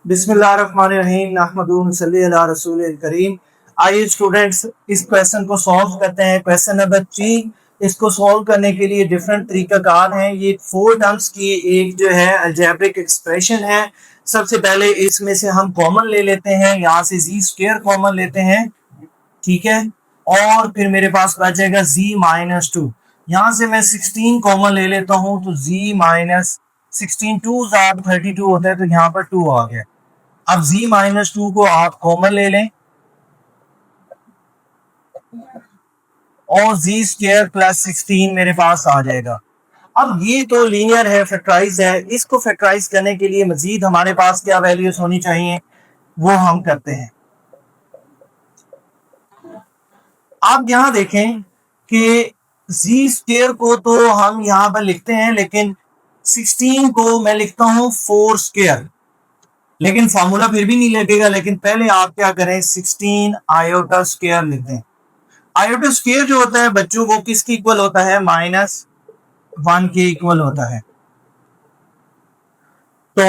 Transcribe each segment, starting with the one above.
बिस्मिल्लाहिर्रहमानिर्रहीम नहमदुहु व नसल्ली अला रसूलिल करीम। आइए स्टूडेंट्स इस क्वेश्चन को सॉल्व करते हैं। Question number 3। इसको सॉल्व करने के लिए डिफरेंट तरीकाकार हैं। ये 4 टर्म्स की एक जो है अलजेब्रिक एक्सप्रेशन है। सबसे पहले इसमें से हम कॉमन ले लेते हैं, यहाँ से जी स्क्वायर कॉमन लेते हैं, ठीक है। और फिर मेरे पास बच जाएगा z माइनस 2। यहाँ से मैं 16 कॉमन ले लेता हूँ, तो z माइनस 16 2 32 होता है, तो यहाँ पर 2 आ गया। अब z माइनस 2 को आप कॉमन ले लें और z स्क्वायर प्लस 16 मेरे पास आ जाएगा। अब ये तो लीनियर है, फैक्टराइज है। इसको फैक्टराइज करने के लिए मजीद हमारे पास क्या वैल्यूज होनी चाहिए, वो हम करते हैं। आप यहाँ देखें कि z स्क्वायर को तो हम यहाँ पर लिखते हैं, लेकिन 16 को मैं लिखता हूं 4 स्क्वायर, लेकिन फॉर्मूला फिर भी नहीं लगेगा। लेकिन पहले आप क्या करें, 16 आयोटा स्क्वायर लिख दें। आयोटा स्क्वायर जो होता है बच्चों को किसकी इक्वल होता है, -1 के इक्वल होता है। तो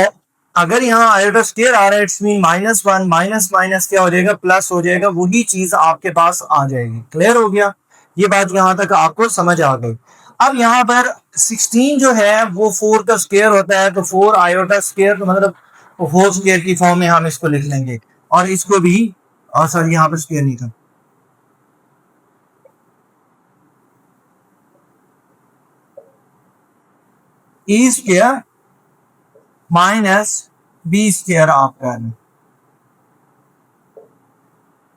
अगर यहाँ आयोटा स्क्वायर आ रहा है, इट्स मीन -1 माइनस माइनस क्या हो जाएगा, प्लस हो जाएगा। वही चीज आपके पास आ जाएगी। क्लियर हो गया, ये बात यहां तक आपको समझ आ गई। अब यहाँ पर 16 जो है वो 4 का स्क्वायर होता है, तो 4 आयोटा स्क्वायर, तो मतलब 4 स्क्वायर की फॉर्म में हम इसको लिख लेंगे। और इसको भी, और सॉरी यहाँ पर स्क्वायर नहीं था, E square minus B square आप कर लें,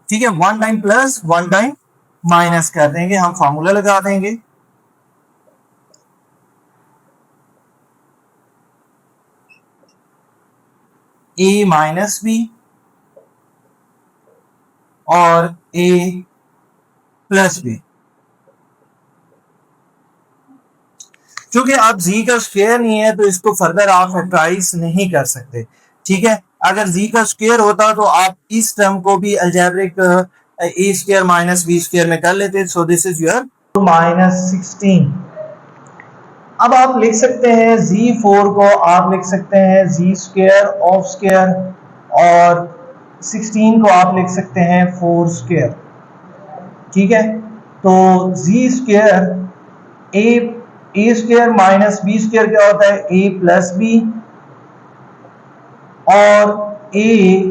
ठीक है। 1 टाइम प्लस 1 टाइम माइनस कर देंगे, हम फॉर्मूला लगा देंगे। ए माइनस बी और ए प्लस बी। क्योंकि अब z का स्क्वायर नहीं है, तो इसको फर्दर आप फैक्टराइज नहीं कर सकते, ठीक है। अगर z का स्क्वायर होता तो आप इस टर्म को भी अलजेब्रिक ए स्क्वायर माइनस बी स्क्वायर में कर लेते। So this is your -16। अब आप लिख सकते हैं z4 को आप लिख सकते हैं z स्क्वायर ऑफ स्क्वायर, और 16 को आप लिख सकते हैं 4 स्क्वायर, ठीक है। तो z स्क्वायर ए स्क्वायर माइनस बी स्क्वायर क्या होता है, ए प्लस बी, और ए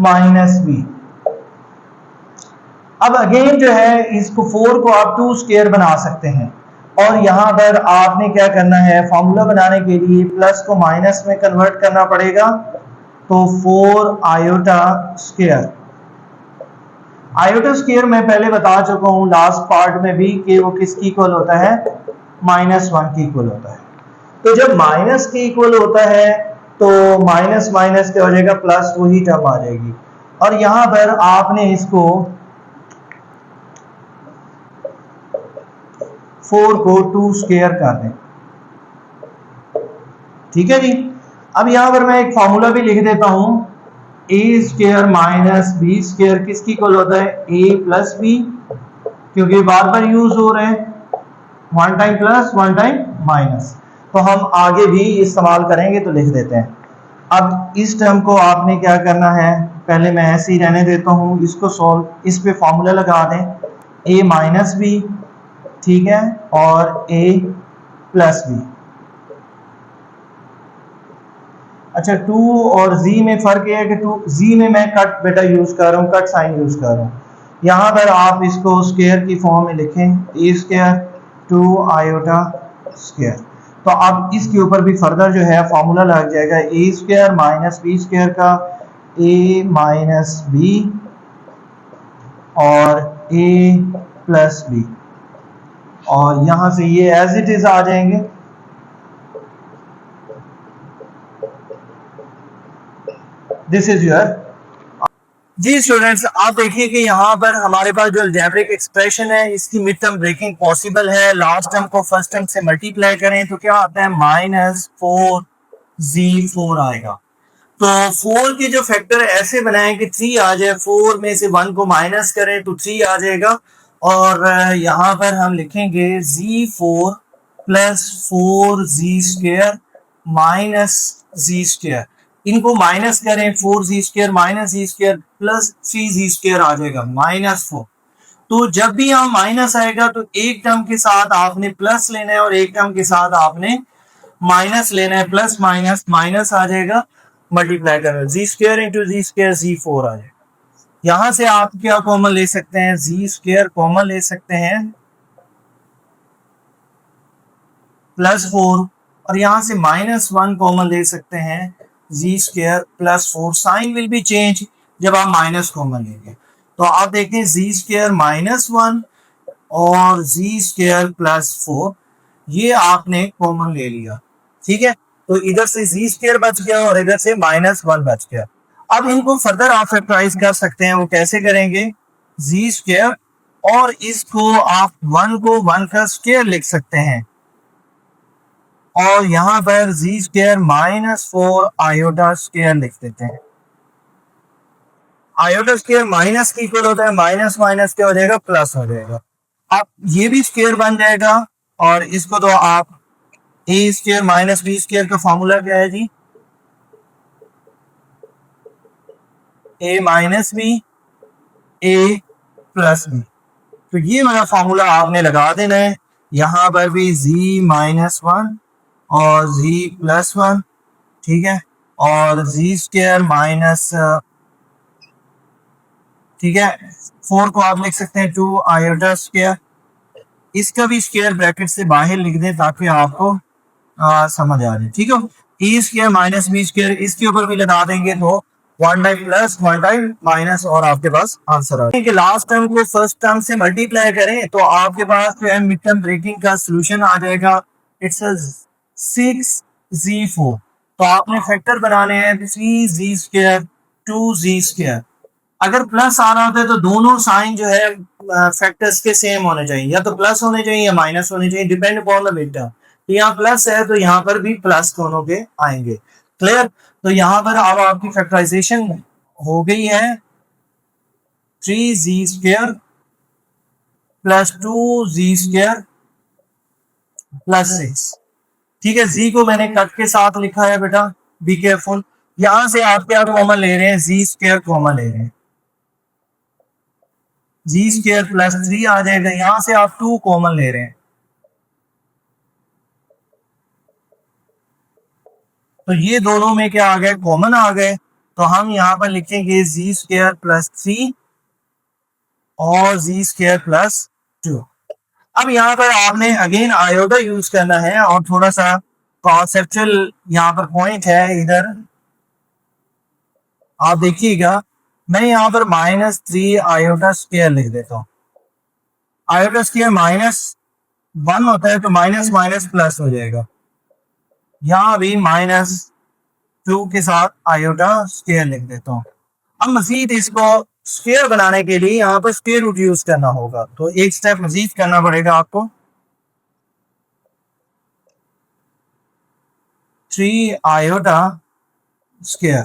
माइनस बी। अब अगेन जो है इसको 4 को आप 2 स्क्वायर बना सकते हैं, और यहां पर आपने क्या करना है, फॉर्मूला बनाने के लिए प्लस को माइनस में कन्वर्ट करना पड़ेगा। तो 4 आयोटा स्क्वायर, आयोटा स्क्वायर मैं पहले बता चुका हूं लास्ट पार्ट में भी कि वो किसकी इक्वल होता है, -1 की इक्वल होता है। तो जब माइनस की इक्वल होता है तो माइनस माइनस क्या हो जाएगा, प्लस, वही टर्म आ जाएगी। और यहां पर आपने इसको 4 को 2 स्क्वायर कर दें, ठीक है जी। अब यहां पर मैं एक फॉर्मूला भी लिख देता हूं, ए स्क्वायर माइनस बी स्क्वायर किसकी इक्वल होता है, ए प्लस बी, क्योंकि बार बार यूज हो रहे हैं, 1 टाइम प्लस 1 टाइम माइनस। तो हम आगे भी इस्तेमाल करेंगे, तो लिख देते हैं। अब इस टर्म को आपने क्या करना है, पहले मैं ऐसे ही रहने देता हूं, इसको सॉल्व, इस पे फॉर्मूला लगा दें, ए माइनस बी, ठीक है, और ए प्लस बी। अच्छा, 2 और z में फर्क है कि 2 z में मैं कट बेटा यूज कर रहा हूं, कट साइन यूज कर रहा हूं। यहां पर आप इसको स्क्वायर की फॉर्म में लिखें, ए स्क्वायर 2 आयोटा स्क्वायर। तो अब इसके ऊपर भी फर्दर जो है फॉर्मूला लग जाएगा, ए स्क्वायर माइनस बी स्क्वायर का ए माइनस बी और ए प्लस बी, और यहां से ये एज इट इज आ जाएंगे। दिस इज योर जी स्टूडेंट्स, आप देखिए कि यहाँ पर हमारे पास जो अलजेब्रिक एक्सप्रेशन है इसकी मिड टर्म ब्रेकिंग पॉसिबल है। लास्ट टर्म को फर्स्ट टर्म से मल्टीप्लाई करें तो क्या आता है, -4z4 आएगा। तो 4 के जो फैक्टर ऐसे बनाएं कि 3 आ जाए, 4 में से 1 को माइनस करें तो 3 आ जाएगा। और यहाँ पर हम लिखेंगे z4 plus 4z square minus z square. इनको माइनस करें, 4z² minus z² plus 3z² आ जाएगा -4। तो जब भी यहाँ माइनस आएगा तो एक टर्म के साथ आपने प्लस लेना है और एक टर्म के साथ आपने माइनस लेना है, प्लस माइनस माइनस आ जाएगा, मल्टीप्लाई करना, z² इंटू z² z4 आ जाएगा। यहां से आप क्या कॉमन ले सकते हैं, z² कॉमन ले सकते हैं +4, और यहां से -1 कॉमन ले सकते हैं, z² +4। Sign will be change जब आप माइनस कॉमन लेंगे। तो आप देखें z² -1 और z² +4 ये आपने कॉमन ले लिया, ठीक है। तो इधर से z² बच गया और इधर से -1 बच गया। अब इनको फर्दर आप फैक्टराइज कर सकते हैं, वो कैसे करेंगे, z² और इसको आप 1 को 1 का स्क्वायर लिख सकते हैं, और यहां पर z² -4 आयोटा स्क्वायर लिख देते हैं। आयोटा स्क्वायर माइनस की इक्वल होता है, माइनस माइनस क्या हो जाएगा, प्लस हो जाएगा। अब ये भी स्क्वायर बन जाएगा, और इसको तो आप a² माइनस b² का फॉर्मूला क्या है जी, a minus B a plus B. तो ये वाला फॉर्मूला आपने लगा देना है। यहां पर भी z -1 और z +1, ठीक है, और z² माइनस, ठीक है, 4 को आप लिख सकते हैं 2 आयोटा स्क्वायर। इसका भी स्क्वायर ब्रैकेट से बाहर लिख दें ताकि आपको समझ आ जाए, ठीक है। a² माइनस b², इसके ऊपर भी लगा देंगे तो 1 टाइम प्लस 1 टाइम माइनस, और आपके पास आंसर आ जाए। लास्ट टर्म को फर्स्ट टर्म से मल्टीप्लाई करें तो आपके पास जो है मिड टर्म ब्रेकिंग का सोल्यूशन आ जाएगा, इट्स 6z4। तो आपने फैक्टर बनाने हैं 3z², 2z²। अगर प्लस आ रहा होता है तो दोनों साइन जो है फैक्टर्स के सेम होने चाहिए, या तो प्लस होने चाहिए या माइनस होने चाहिए, depend upon the mid term. तो यहाँ प्लस है तो यहाँ पर भी प्लस दोनों के आएंगे, क्लियर। तो यहाँ पर अब आपकी फैक्टराइजेशन हो गई है 3z² प्लस 2z² प्लस 6, ठीक है। z को मैंने कट के साथ लिखा है बेटा, बी केयरफुल। यहां से आप क्या कॉमन ले रहे हैं, z² कॉमन ले रहे हैं, z² +3 आ जाएगा। यहां से आप 2 कॉमन ले रहे हैं, तो ये दोनों में क्या आ गए, कॉमन आ गए। तो हम यहां पर लिखेंगे z² +3 और z² +2। अब यहाँ पर आपने अगेन आयोटा यूज करना है, और थोड़ा सा कॉन्सेप्चुअल यहाँ पर पॉइंट है, इधर आप देखिएगा। मैं यहाँ पर -3 आयोटा स्क्वायर लिख देता हूँ। आयोटा स्क्वायर -1 होता है तो माइनस माइनस प्लस हो जाएगा। यहाँ भी -2 के साथ आयोटा स्क्वायर लिख देता हूँ। अब मजीद इसको स्क्वायर बनाने के लिए यहाँ पर स्क्वायर रूट यूज करना होगा, तो एक स्टेप मजीद करना पड़ेगा आपको। 3 आयोटा स्क्वायर,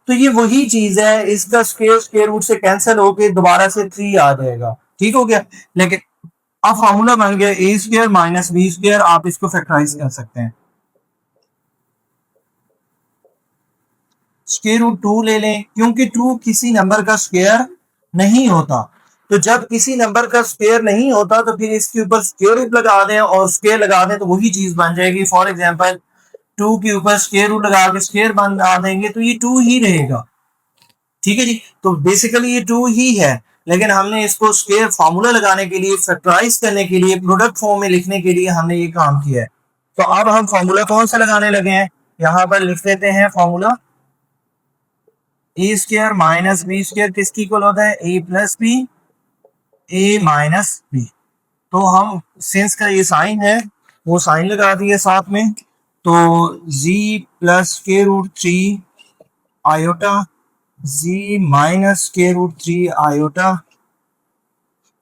तो ये वही चीज है, इसका स्क्वायर रूट से कैंसिल होके दोबारा से 3 आ जाएगा, ठीक हो गया। लेकिन अब फॉर्मूला बन गया a² माइनस b², आप इसको फैक्टराइज कर सकते हैं। स्क्वायर रूट 2 ले लें, क्योंकि 2 किसी नंबर का स्क्वायर नहीं होता। तो जब किसी नंबर का स्क्वायर नहीं होता तो फिर इसके ऊपर स्क्वायर रूट लगा दें और स्क्वायर लगा दें तो वही चीज बन जाएगी। फॉर एग्जांपल 2 के ऊपर स्क्वायर रूट लगा के स्क्वायर बना देंगे तो ये 2 ही रहेगा, ठीक है जी। तो बेसिकली ये 2 ही है, लेकिन हमने इसको स्क्वायर फॉर्मूला लगाने के लिए, फैक्टराइज करने के लिए, प्रोडक्ट फॉर्म में लिखने के लिए हमने ये काम किया है। तो अब हम फॉर्मूला कौन सा लगाने लगे हैं, यहां पर लिख देते हैं फॉर्मूला a² माइनस b² किसकी इक्वल होता है, a plus B, a minus B. तो हम सिंस का ये साइन है वो साइन लगा दिए साथ में, तो z plus √3 iota, z minus √3 iota,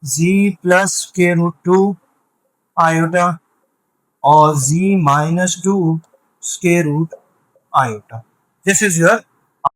z plus √2 iota, और z minus 2 √, iota. This is your